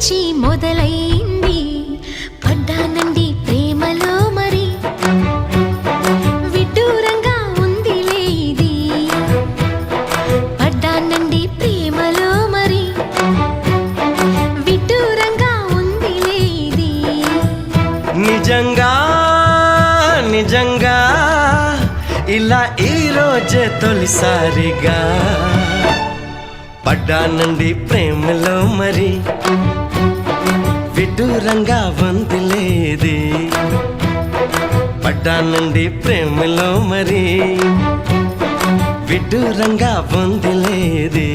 పిచ్చి మొదలైంది పడ్డానండి ప్రేమలో మరి విడ్డూరంగా ఉందిలే ఇది పడ్డానండి ప్రేమలో మరి విడ్డూరంగా ఉందిలే ఇది నిజంగా నిజంగా ఇలా ఈ రోజే తొలిసారిగా పడ్డానండి ప్రేమలో మరి విడ్డూరంగా వందిలేది పడ్డానండి ప్రేమలో మరి విడ్డూరంగా వందిలేది